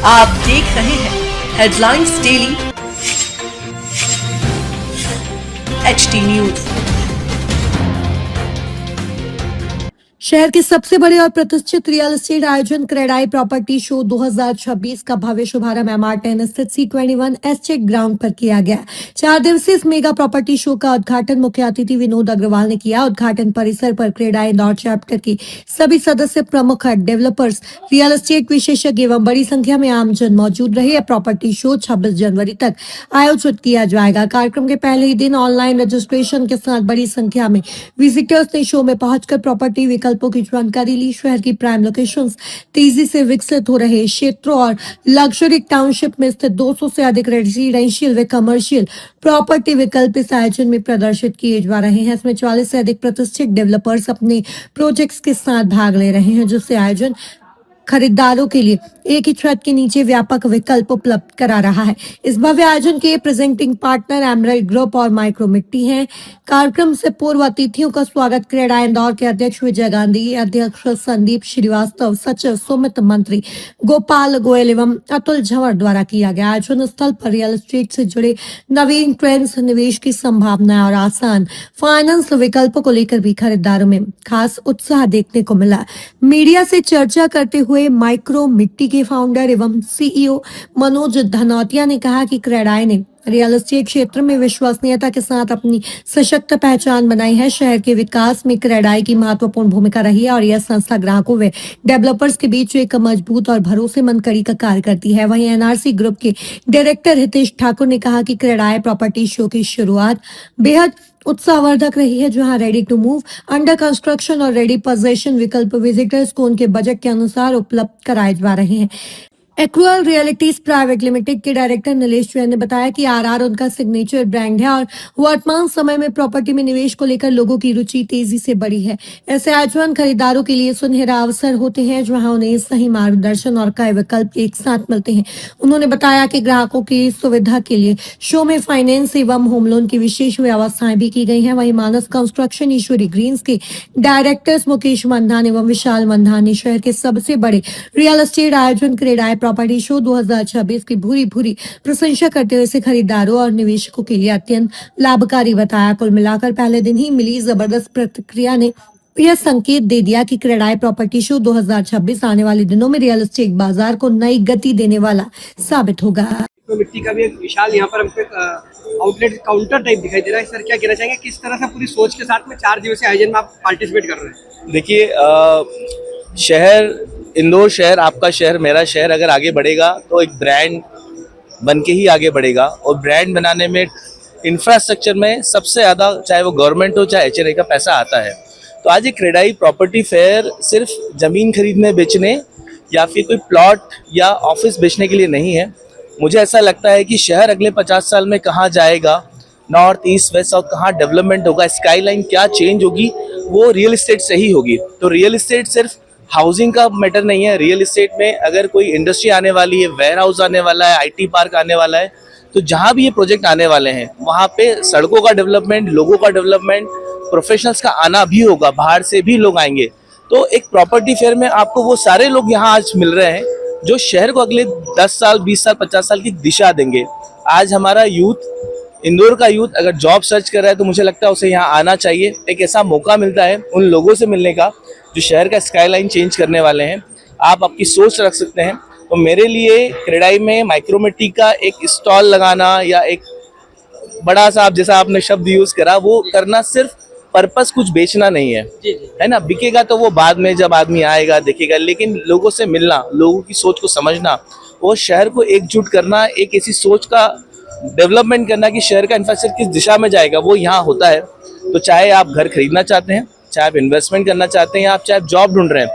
आप देख रहे हैं हेडलाइंस डेली एचटी न्यूज। शहर के सबसे बड़े और प्रतिष्ठित रियल एस्टेट आयोजन क्रेडाई प्रॉपर्टी शो 2026 का भव्य शुभारंभ MR10 स्थित C21 एस्टेट ग्राउंड पर किया गया। 4 दिवसीय इस मेगा प्रॉपर्टी शो का उद्घाटन मुख्य अतिथि विनोद अग्रवाल ने किया। उद्घाटन परिसर पर क्रेडाई इंदौर चैप्टर के सभी सदस्य, प्रमुख डेवलपर्स, रियल एस्टेट विशेषज्ञ एवं बड़ी संख्या में आमजन मौजूद रहे। यह प्रॉपर्टी शो 26 जनवरी तक आयोजित किया जाएगा। कार्यक्रम के पहले ही दिन ऑनलाइन रजिस्ट्रेशन के साथ बड़ी संख्या में विजिटर्स ने शो में पहुंचकर प्रॉपर्टी विकल्पों की जानकारी ली। शहर की प्राइम लोकेशंस, तेजी से विकसित हो रहे क्षेत्रों और लग्जरी टाउनशिप में स्थित 200 से अधिक रेजिडेंशियल व कमर्शियल प्रॉपर्टी विकल्प इस आयोजन में प्रदर्शित किए जा रहे हैं। इसमें 40 से अधिक प्रतिष्ठित डेवलपर्स अपने प्रोजेक्ट्स के साथ भाग ले रहे हैं, जिससे आयोजन खरीदारों के लिए एक ही छत के नीचे व्यापक विकल्प उपलब्ध करा रहा है। इस भव्य आयोजन के प्रेजेंटिंग पार्टनर एमराल्ड ग्रुप और माइक्रो मिट्टी हैं। कार्यक्रम से पूर्व अतिथियों का स्वागत क्रेडाई इंदौर के अध्यक्ष विजय गांधी, अध्यक्ष संदीप श्रीवास्तव, सचिव सुमित, मंत्री गोपाल गोयल एवं अतुल झंवर द्वारा किया गया। आयोजन स्थल पर रियल एस्टेट से जुड़े नवीन ट्रेंड्स, निवेश की संभावनाएं और आसान फाइनेंस विकल्पों को लेकर भी खरीदारों में खास उत्साह देखने को मिला। मीडिया से चर्चा करते हुए माइक्रो मिट्टी के फाउंडर एवं CEO मनोज धनौतिया ने कहा कि क्रेडाई ने रियल एस्टेट क्षेत्र में विश्वसनीयता के साथ अपनी सशक्त पहचान बनाई है। शहर के विकास में क्रेडाई की महत्वपूर्ण भूमिका रही है और यह संस्था ग्राहकों व डेवलपर्स के बीच एक मजबूत और भरोसेमंद कड़ी का कार्य करती है। वहीं NRC ग्रुप के डायरेक्टर हितेश ठाकुर ने कहा कि क्रेडाई प्रॉपर्टी शो की शुरुआत बेहद उत्साहवर्धक रही है, जहां ready to move, under construction और रेडी पोजेशन विकल्प विजिटर्स को उनके बजट के अनुसार उपलब्ध कराए जा रहे हैं। एक्रुअल रियलिटीज प्राइवेट लिमिटेड के डायरेक्टर नीलेश जैन ने बताया कि RR उनका सिग्नेचर ब्रांड है और वर्तमान समय में प्रॉपर्टी में निवेश को लेकर लोगों की रुचि तेजी से बढ़ी है। ऐसे आयोजन खरीदारों के लिए सुनहरा अवसर होते हैं, जहां उन्हें सही मार्गदर्शन और कई विकल्प एक साथ मिलते हैं। उन्होंने बताया कि ग्राहकों की सुविधा के लिए शो में फाइनेंस एवं होम लोन की विशेष व्यवस्थाएं भी की गई है। वहीं मानस कंस्ट्रक्शन ईश्वरी ग्रीन्स के डायरेक्टर्स मुकेश मंधान एवं विशाल मंधान ने शहर के सबसे बड़े रियल एस्टेट आयोजन क्रेडाई प्रॉपर्टी शो 2026 की भूरी प्रशंसा करते हुए इसे खरीदारों और निवेशकों के लिए अत्यंत लाभकारी बताया। कुल मिलाकर पहले दिन ही मिली जबरदस्त प्रतिक्रिया ने यह संकेत दे दिया कि क्रेडाई प्रॉपर्टी शो 2026 आने वाले दिनों में रियल एस्टेट बाजार को नई गति देने वाला साबित होगा। तो मिट्टी का भी एक विशाल यहाँ पर हमको आउटलेट काउंटर टाइप दिखाई दे रहा है। सर, क्या कहना चाहेंगे, किस तरह से पूरी सोच के साथ में 4 दिवसीय आयोजन में आप पार्टिसिपेट कर रहे हैं? देखिए, शहर इंदौर शहर, आपका शहर, मेरा शहर अगर आगे बढ़ेगा तो एक ब्रांड बन के ही आगे बढ़ेगा। और ब्रांड बनाने में इंफ्रास्ट्रक्चर में सबसे ज़्यादा, चाहे वो गवर्नमेंट हो चाहे HNA का पैसा आता है। तो आज ये क्रेडाई प्रॉपर्टी फेयर सिर्फ ज़मीन खरीदने बेचने या फिर कोई प्लॉट या ऑफिस बेचने के लिए नहीं है। मुझे ऐसा लगता है कि शहर अगले 50 साल में कहाँ जाएगा, नॉर्थ, ईस्ट, वेस्ट, साउथ कहाँ डेवलपमेंट होगा, स्काईलाइन क्या चेंज होगी, वो रियल इस्टेट से ही होगी। तो रियल इस्टेट सिर्फ हाउसिंग का मैटर नहीं है। रियल इस्टेट में अगर कोई इंडस्ट्री आने वाली है, वेयर हाउस आने वाला है, IT पार्क आने वाला है, तो जहाँ भी ये प्रोजेक्ट आने वाले हैं वहाँ पे सड़कों का डेवलपमेंट, लोगों का डेवलपमेंट, प्रोफेशनल्स का आना भी होगा, बाहर से भी लोग आएंगे। तो एक प्रॉपर्टी फेयर में आपको वो सारे लोग यहाँ आज मिल रहे हैं जो शहर को अगले 10 साल, 20 साल, 50 साल की दिशा देंगे। आज हमारा यूथ, इंदौर का यूथ अगर जॉब सर्च कर रहा है तो मुझे लगता है उसे यहाँ आना चाहिए। एक ऐसा मौका मिलता है उन लोगों से मिलने का जो शहर का स्काईलाइन चेंज करने वाले हैं। आप आपकी सोच रख सकते हैं। तो मेरे लिए क्रेडाई में माइक्रो मिट्टी का एक स्टॉल लगाना या एक बड़ा सा, आप जैसा आपने शब्द यूज करा, वो करना सिर्फ पर्पस कुछ बेचना नहीं है, है ना। बिकेगा तो वो बाद में जब आदमी आएगा देखेगा, लेकिन लोगों से मिलना, लोगों की सोच को समझना, वो शहर को एकजुट करना, एक ऐसी सोच का डेवलपमेंट करना कि शहर का इंफ्रास्ट्रक्चर किस दिशा में जाएगा, वो यहाँ होता है। तो चाहे आप घर खरीदना चाहते हैं, चाहे आप इन्वेस्टमेंट करना चाहते हैं, या आप चाहे जॉब ढूंढ रहे हैं,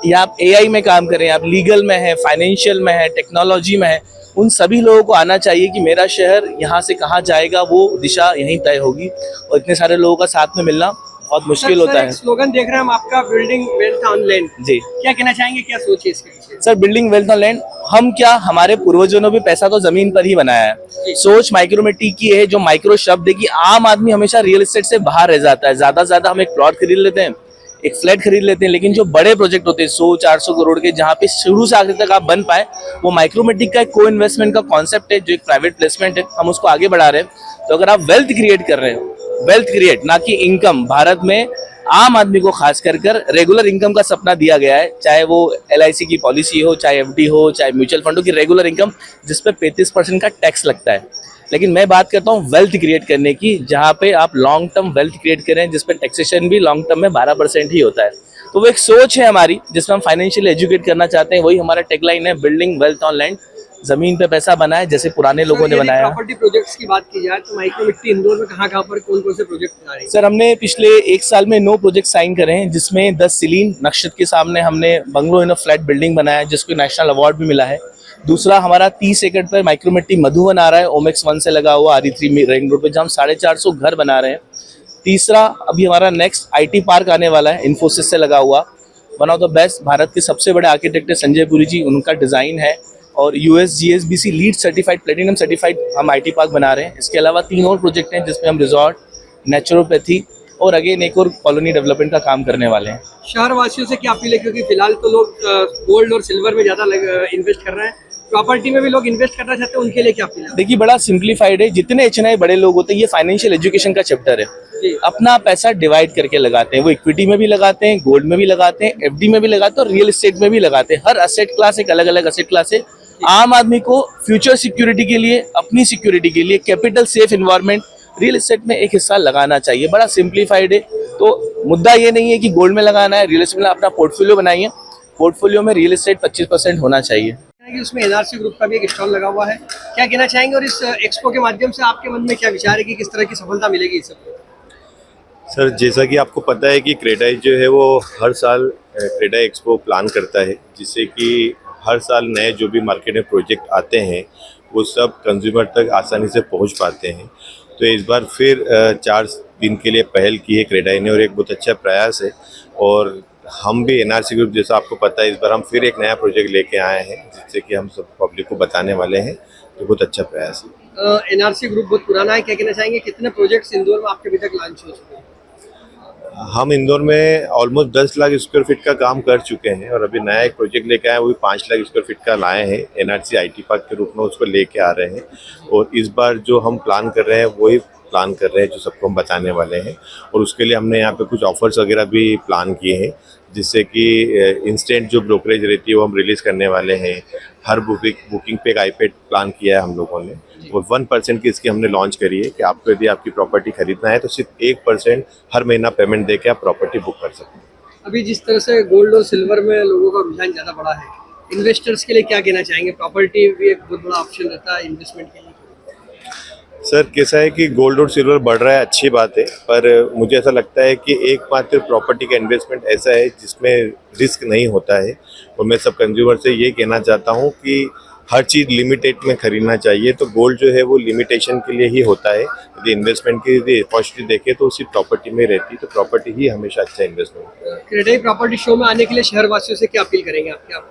या आप AI में काम करें, आप लीगल में है, फाइनेंशियल में है, टेक्नोलॉजी में है, उन सभी लोगों को आना चाहिए कि मेरा शहर यहाँ से कहाँ जाएगा, वो दिशा यहीं तय होगी। और इतने सारे लोगों का साथ में मिलना बहुत मुश्किल होता है। स्लोगन देख रहे हैं हम आपका, बिल्डिंग वेल्थ ऑन लैंड। जी, क्या कहना चाहेंगे, क्या सोचिए इसके पीछे? Sir, building wealth on land, हम क्या, हमारे पूर्वजों ने भी पैसा तो जमीन पर ही बनाया है। सोच माइक्रो मिट्टी की है, जो माइक्रो शब्द है कि आम आदमी हमेशा रियल एस्टेट से बाहर रह जाता है। ज्यादा से ज्यादा हम एक प्लॉट खरीद लेते हैं, एक फ्लैट खरीद लेते हैं, लेकिन जो बड़े प्रोजेक्ट होते हैं 100-400 करोड़ के, जहाँ पे शुरू से आखिर तक आप बन पाए, वो माइक्रोमेटिक का एक को इन्वेस्टमेंट का कॉन्सेप्ट है, जो एक प्राइवेट प्लेसमेंट है, हम उसको आगे बढ़ा रहे हैं। तो अगर आप वेल्थ क्रिएट कर रहे हो, वेल्थ क्रिएट ना कि इनकम, भारत में आम आदमी को खास कर रेगुलर इनकम का सपना दिया गया है, चाहे वो LIC की पॉलिसी हो, चाहे FD हो, चाहे म्यूचुअल फंड हो, की रेगुलर इनकम जिसपे 35% का टैक्स लगता है। लेकिन मैं बात करता हूँ वेल्थ क्रिएट करने की, जहाँ पे आप लॉन्ग टर्म वेल्थ क्रिएट करें, जिसपे टैक्सेशन भी लॉन्ग टर्म में 12% ही होता है। तो वो एक सोच है हमारी, जिसमें हम फाइनेंशियली एजुकेट करना चाहते हैं। वही हमारा टैगलाइन है, बिल्डिंग वेल्थ ऑन लैंड, जमीन पे पैसा बनाए जैसे पुराने लोगों ने बनाया। प्रॉपर्टी प्रोजेक्ट्स की बात की जाए तो माइक्रोमिट्टी इंदौर में कहाँ पर कौन से प्रोजेक्ट बना रही है? सर, हमने पिछले 1 साल में 9 प्रोजेक्ट साइन करे हैं, जिसमें 10 सीलिन नक्शत के सामने हमने बंगलो इन फ्लैट बिल्डिंग बनाया है, जिसको नेशनल अवार्ड भी मिला है। दूसरा, हमारा 30 एकड़ पर माइक्रोमिट्टी मधुवन आ रहा है, ओमेक्स 1 से लगा हुआ RE3 रिंग रोड पे, जहाँ हम 450 घर बना रहे हैं। तीसरा, अभी हमारा नेक्स्ट IT पार्क आने वाला है, इन्फोसिस से लगा हुआ, one of the best, Bharat के सबसे बड़े आर्किटेक्ट है संजय पुरी जी, उनका डिज़ाइन है। और US GSBC lead certified, platinum certified हम IT पार्क बना रहे हैं। इसके अलावा 3 और प्रोजेक्ट हैं, जिसमें हम रिजॉर्ट, नेचुरोपैथी और अगेन एक और कॉलोनी डेवलपमेंट का काम करने वाले हैं। शहर वासियों से क्या अपील है, क्योंकि फिलहाल तो लोग गोल्ड और सिल्वर में ज़्यादा इन्वेस्ट कर रहे हैं, प्रॉपर्टी में भी लोग इन्वेस्ट करना चाहते हैं, उनके लिए क्या अपील है? देखिए, बड़ा सिंप्लीफाइड है, जितने HNI बड़े लोग होते हैं, ये फाइनेंशियल एजुकेशन का चैप्टर है, अपना पैसा डिवाइड करके लगाते हैं। वो इक्विटी में भी लगाते हैं, गोल्ड में भी लगाते हैं, FD में भी लगाते हैं और रियल एस्टेट में भी लगाते हैं। हर असेट क्लास एक अलग अलग असेट क्लास है। आम आदमी को फ्यूचर सिक्योरिटी के लिए, अपनी सिक्योरिटी के लिए, capital safe environment, real estate में एक हिस्सा लगाना चाहिए। बड़ा सिंप्लीफाइड है। तो मुद्दा ये नहीं है कि गोल्ड में लगाना है, रियल एस्टेट में अपना पोर्टफोलियो बनाइए, पोर्टफोलियो में रियल एस्टेट 25% होना चाहिए। कि उसमें NRC ग्रुप का भी एक स्टॉल लगा हुआ है, क्या कहना चाहेंगे? और इस एक्सपो के माध्यम से आपके मन में क्या विचार है कि किस तरह की सफलता मिलेगी इस सबको? सर, जैसा कि आपको पता है कि क्रेडाई जो है वो हर साल क्रेडाई एक्सपो प्लान करता है, जिससे कि हर साल नए जो भी मार्केट में प्रोजेक्ट आते हैं वो सब कंज्यूमर तक आसानी से पहुंच पाते हैं। तो इस बार फिर 4 दिन के लिए पहल की है क्रेडाई ने, और एक बहुत अच्छा प्रयास है। और हम भी NRC ग्रुप, जैसा आपको पता है, इस बार हम फिर एक नया प्रोजेक्ट लेके आए हैं, जिससे कि हम सब पब्लिक को बताने वाले हैं। तो बहुत अच्छा प्रयास है। NRC ग्रुप बहुत पुराना है, क्या कहना चाहेंगे? कितने प्रोजेक्ट्स इंदौर में आपके अभी तक लॉन्च हो चुके हैं? हम इंदौर में ऑलमोस्ट 10 लाख स्क्वायर फीट का काम कर चुके हैं, और अभी नया एक प्रोजेक्ट लेके आए, वो भी 5 लाख स्क्वायर फीट का लाए हैं, NRC IT पार्क के रूप में उसको लेके आ रहे हैं। और इस बार जो हम प्लान कर रहे हैं वही प्लान कर रहे हैं जो सबको हम बताने वाले हैं। और उसके लिए हमने यहाँ पे कुछ ऑफर्स वगैरह भी प्लान किए हैं, जिससे कि इंस्टेंट जो ब्रोकरेज रहती है वो हम रिलीज़ करने वाले हैं। हर बुकिंग पे एक iPad प्लान किया है हम लोगों ने, और 1% की इसकी हमने लॉन्च करी है कि आपको यदि आपकी प्रॉपर्टी खरीदना है तो सिर्फ 1% हर महीना पेमेंट दे के आप प्रॉपर्टी बुक कर सकते हैं। अभी जिस तरह से गोल्ड और सिल्वर में लोगों का रुझान ज़्यादा बड़ा है, इन्वेस्टर्स के लिए क्या कहना चाहेंगे? प्रॉपर्टी भी एक बहुत बड़ा ऑप्शन रहता है इन्वेस्टमेंट के लिए। सर, कैसा है कि गोल्ड और सिल्वर बढ़ रहा है, अच्छी बात है, पर मुझे ऐसा लगता है कि एकमात्र प्रॉपर्टी का इन्वेस्टमेंट ऐसा है जिसमें रिस्क नहीं होता है। और मैं सब कंज्यूमर से ये कहना चाहता हूँ कि हर चीज़ लिमिटेड में खरीदना चाहिए। तो गोल्ड जो है वो लिमिटेशन के लिए ही होता है। यदि इन्वेस्टमेंट की यदि अपॉर्चुनिटी देखें तो उसी प्रॉपर्टी में रहती है, तो प्रॉपर्टी ही हमेशा अच्छा इन्वेस्टमेंट। क्रेडाई प्रॉपर्टी शो में आने के लिए शहर वासियों से क्या अपील करेंगे आप? क्या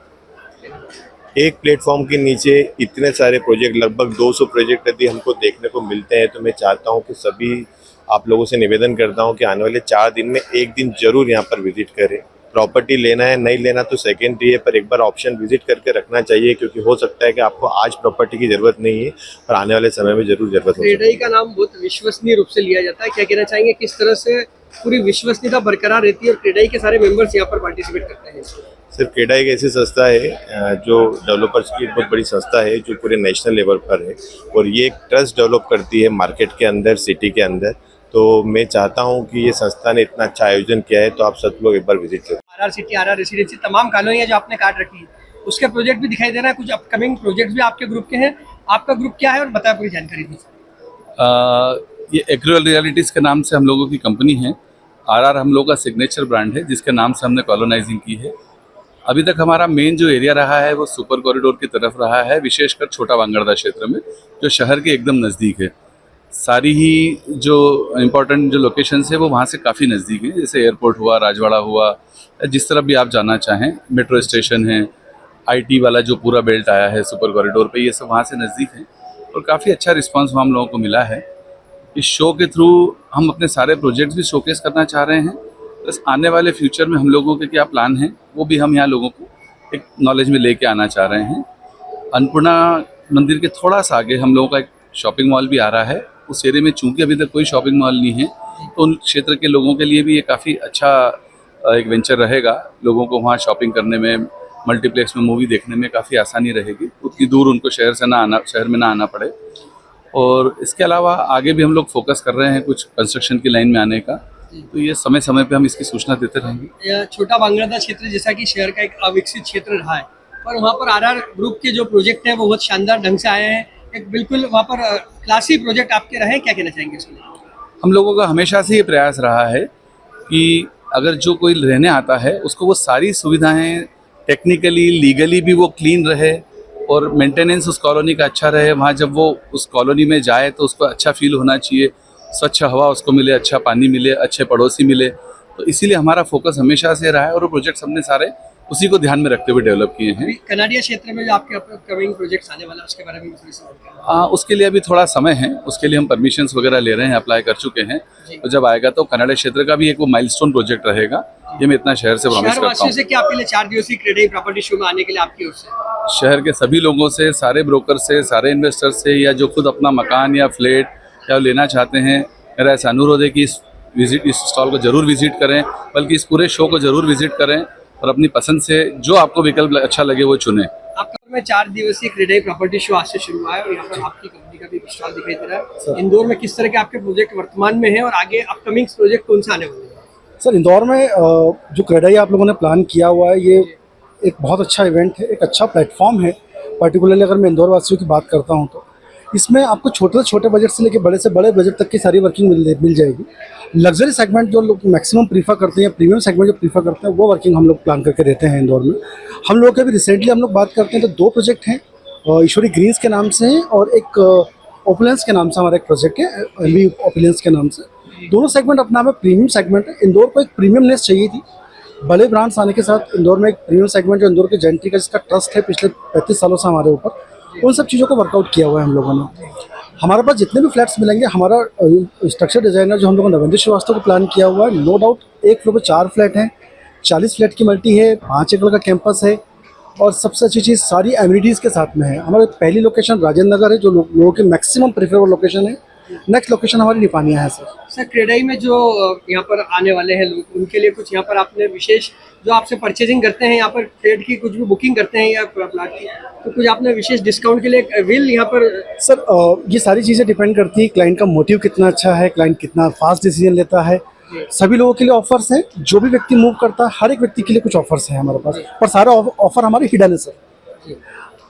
एक प्लेटफॉर्म के नीचे इतने सारे प्रोजेक्ट, लगभग 200 प्रोजेक्ट यदि हमको देखने को मिलते हैं, तो मैं चाहता हूं कि सभी आप लोगों से निवेदन करता हूं कि आने वाले 4 दिन में एक दिन जरूर यहां पर विजिट करें। प्रॉपर्टी लेना है नहीं लेना तो सेकेंडरी है, पर एक बार ऑप्शन विजिट करके रखना चाहिए, क्योंकि हो सकता है कि आपको आज प्रॉपर्टी की जरूरत नहीं है और आने वाले समय में जरूर जरूरत हो। क्रेडाई का नाम बहुत विश्वसनीय रूप से लिया जाता है, क्या कहना चाहेंगे? किस तरह से पूरी विश्वसनीयता बरकरार रहती है और क्रेडाई के सारे मेंबर्स यहाँ पर पार्टिसिपेट करते हैं? सिर्फ क्रेडाई एक ऐसी संस्था है जो डेवलपर्स की बहुत बड़ी संस्था है, जो पूरे नेशनल लेवल पर है, और ये एक ट्रस्ट डेवलप करती है मार्केट के अंदर, सिटी के अंदर। तो मैं चाहता हूं कि ये संस्था ने इतना अच्छा आयोजन किया है, तो आप सब लोग एक बार विजिट करें। RR सिटी, RR रेसिडेंसी, तमाम कॉलोनियाँ जो आपने काट रखी है, उसके प्रोजेक्ट भी दिखाई दे रहा है। कुछ अपकमिंग प्रोजेक्ट भी आपके ग्रुप के हैं। आपका ग्रुप क्या है और बताया पूरी जानकारी दीजिए। ये एग्रो रियलिटीज़ के नाम से हम लोगों की कंपनी है। RR हम लोगों का सिग्नेचर ब्रांड है, जिसके नाम से हमने कॉलोनाइजिंग की है। अभी तक हमारा मेन जो एरिया रहा है वो सुपर कॉरिडोर की तरफ रहा है, विशेषकर छोटा वांगड़दा क्षेत्र में, जो शहर के एकदम नज़दीक है। सारी ही जो इम्पोर्टेंट जो लोकेशंस है वो वहाँ से काफ़ी नज़दीक है, जैसे एयरपोर्ट हुआ, राजवाड़ा हुआ, जिस तरफ भी आप जाना चाहें, मेट्रो स्टेशन है, IT वाला जो पूरा बेल्ट आया है सुपर कॉरिडोर पे, ये सब वहाँ से नज़दीक है और काफ़ी अच्छा रिस्पांस हम लोगों को मिला है। इस शो के थ्रू हम अपने सारे प्रोजेक्ट्स भी शोकेस करना चाह रहे हैं, बस आने वाले फ्यूचर में हम लोगों के क्या प्लान हैं वो भी हम यहाँ लोगों को एक नॉलेज में लेके आना चाह रहे हैं। अन्नपूर्णा मंदिर के थोड़ा सा आगे हम लोगों का एक शॉपिंग मॉल भी आ रहा है। उस एरिया में चूंकि अभी तक कोई शॉपिंग मॉल नहीं है तो उन क्षेत्र के लोगों के लिए भी ये काफ़ी अच्छा एक वेंचर रहेगा। लोगों को वहाँ शॉपिंग करने में, मल्टीप्लेक्स में मूवी देखने में काफ़ी आसानी रहेगी। उतनी दूर उनको शहर में ना आना पड़े। और इसके अलावा आगे भी हम लोग फोकस कर रहे हैं कुछ कंस्ट्रक्शन की लाइन में आने का, तो ये समय समय पे हम इसकी सूचना देते रहेंगे। यह छोटा बांग्लादेश क्षेत्र जैसा कि शहर का एक अविकसित क्षेत्र रहा है, पर वहाँ पर आरआर ग्रुप के जो प्रोजेक्ट हैं वो बहुत शानदार ढंग से आए हैं। एक बिल्कुल वहाँ पर क्लासी प्रोजेक्ट आपके रहे, क्या कहना चाहेंगे इसके लिए? हम लोगों का हमेशा से ये प्रयास रहा है कि अगर जो कोई रहने आता है उसको वो सारी सुविधाएं टेक्निकली, लीगली भी वो क्लीन रहे और मेंटेनेंस उस कॉलोनी का अच्छा रहे। वहाँ जब वो उस कॉलोनी में जाए तो उसको अच्छा फील होना चाहिए, स्वच्छ हवा उसको मिले, अच्छा पानी मिले, अच्छे पड़ोसी मिले। तो इसीलिए हमारा फोकस हमेशा से रहा है और वो प्रोजेक्ट्स हमने सारे उसी को ध्यान में रखते हुए डेवलप किए हैं। कनाडिया क्षेत्र में जो आपके अपकमिंग प्रोजेक्ट्स आने वाला है उसके बारे में थोड़ी सी बात करें। उसके लिए अभी थोड़ा समय है, उसके लिए हम परमिशंस वगैरह ले रहे हैं, अप्लाई कर चुके हैं। तो जब आएगा तो कनाडा क्षेत्र का भी एक वो माइलस्टोन प्रोजेक्ट रहेगा। ये मैं इतना शहर से प्रॉमिस करता हूँ। से क्या आपके लिए 4 दिवसीय क्रेडाई प्रॉपर्टी शो में आने के लिए आपकी ओर से? शहर के सभी लोगों से, सारे ब्रोकर से, सारे इन्वेस्टर से, या जो खुद अपना मकान या फ्लैट या लेना चाहते हैं, मेरा ऐसा अनुरोध है कि इस स्टॉल को जरूर विजिट करें, बल्कि इस पूरे शो को जरूर विजिट करें और अपनी पसंद से जो आपको विकल्प अच्छा लगे वो चुनें। आपका में 4 दिवसीय क्रेडाई प्रॉपर्टी शो आज से शुरू हुआ है और यहाँ पर आपकी कंपनी का भी स्टॉल दिखाई दे रहा है। इंदौर में किस तरह के आपके प्रोजेक्ट वर्तमान में हैं और आगे अपकमिंग प्रोजेक्ट कौन से आने वाले हैं? सर, इंदौर में जो क्रेडाई आप लोगों ने प्लान किया हुआ है, ये एक बहुत अच्छा इवेंट है, एक अच्छा प्लेटफॉर्म है। पर्टिकुलरली अगर मैं इंदौर वासियों की बात करता हूँ तो इसमें आपको छोटे से छोटे बजट से लेकर बड़े से बड़े बजट तक की सारी वर्किंग मिल जाएगी। लग्जरी सेगमेंट जो लोग मैक्सिमम प्रीफर करते हैं, प्रीमियम सेगमेंट जो प्रीफर करते हैं, वो वर्किंग हम लोग प्लान करके देते हैं इंदौर में। हम लोग के भी रिसेंटली हम लोग बात करते हैं तो 2 प्रोजेक्ट हैं, ईश्वरी ग्रीन्स के नाम से हैं और एक ओपुलेंस के नाम से हमारा एक प्रोजेक्ट है, एलवी ओपुलेंस के नाम से। दोनों सेगमेंट अपना में प्रीमियम सेगमेंट है। इंदौर को एक प्रीमियमनेस चाहिए थी। बड़े ब्रांड्स आने के साथ इंदौर में एक प्रीमियम सेगमेंट जो इंदौर के जेंट्री का जिसका ट्रस्ट है पिछले 35 सालों से हमारे ऊपर, उन सब चीज़ों को वर्कआउट किया हुआ है हम लोगों ने। हमारे पास जितने भी फ्लैट्स मिलेंगे, हमारा स्ट्रक्चर डिजाइनर जो हम लोगों ने नवेंद्र श्रीवास्तव को प्लान किया हुआ है, नो डाउट एक फ्लोर पर 4 फ्लैट हैं, 40 फ्लैट की मल्टी है, 5 एकड़ का कैंपस है और सबसे अच्छी चीज़ सारी एमिनिटीज़ के साथ में है। हमारी पहली लोकेशन राजेंद्र नगर है जो लोगों की मैक्सिमम प्रेफरेबल लोकेशन है। नेक्स्ट लोकेशन हमारी निपानिया है। सर क्रेडाई में जो यहाँ पर आने वाले हैं लोग, उनके लिए कुछ यहाँ पर आपने विशेष जो आपसे परचेजिंग करते हैं, यहाँ पर फ्लैट की कुछ भी बुकिंग करते हैं या प्लाट की, तो कुछ आपने विशेष डिस्काउंट के लिए विल यहाँ पर? सर ये सारी चीज़ें डिपेंड करती है क्लाइंट का मोटिव कितना अच्छा है, क्लाइंट कितना फास्ट डिसीजन लेता है। सभी लोगों के लिए ऑफर्स हैं, जो भी व्यक्ति मूव करता है हर एक व्यक्ति के लिए कुछ ऑफर्स हैं हमारे पास, पर सारा ऑफर हमारे हिडन है। सर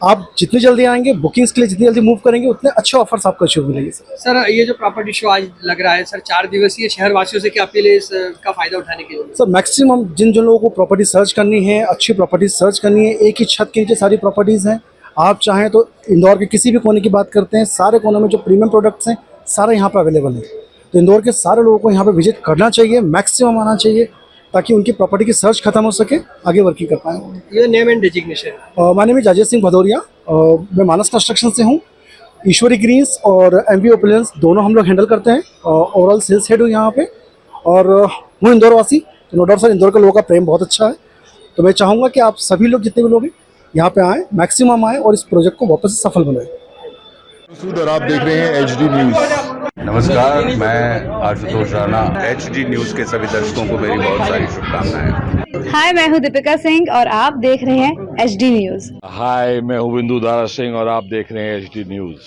आप जितनी जल्दी आएंगे, बुकिंग्स के लिए जितनी जल्दी मूव करेंगे, उतने अच्छे ऑफर्स आपको अचीव मिलेंगे। सर ये जो प्रॉपर्टी शो आज लग रहा है सर 4 दिवसीय, शहर वासियों से क्या अपील है इसका फायदा उठाने के लिए? सर मैक्सिमम जिन लोगों को प्रॉपर्टी सर्च करनी है, अच्छी प्रॉपर्टी सर्च करनी है, एक ही छत के नीचे सारी प्रॉपर्टीज़ हैं। आप चाहें तो इंदौर के किसी भी कोने की बात करते हैं, सारे कोनों में जो प्रीमियम प्रोडक्ट्स हैं सारे यहाँ पर अवेलेबल हैं। तो इंदौर के सारे लोगों को यहाँ पर विजिट करना चाहिए, मैक्सिमम आना चाहिए, ताकि उनकी प्रॉपर्टी की सर्च खत्म हो सके, आगे वर्किंग कर पाएँ। ये name and designation? My name is Rajesh Singh Bhadauria, मैं मानस कंस्ट्रक्शन से हूँ। ईश्वरी ग्रीन्स और एमवी ओपुलेंस दोनों हम लोग हैंडल करते हैं। ओवरऑल सेल्स हेड हूँ यहाँ पे और हूँ इंदौर वासी। तो नो डाउट सर, इंदौर के लोगों का प्रेम बहुत अच्छा है। तो मैं चाहूँगा कि आप सभी लोग जितने भी लोग हैं यहाँ पे आएँ, मैक्सिमम आएँ और इस प्रोजेक्ट को वापस से सफल बनाएं। और आप देख रहे हैं HD न्यूज़। नमस्कार, मैं आशुतोष राणा। HD न्यूज़ के सभी दर्शकों को मेरी बहुत सारी शुभकामनाएं। हाय, मैं हूँ दीपिका सिंह और आप देख रहे हैं HD न्यूज़। हाय, मैं हूँ बिंदु दारा सिंह और आप देख रहे हैं HD न्यूज़।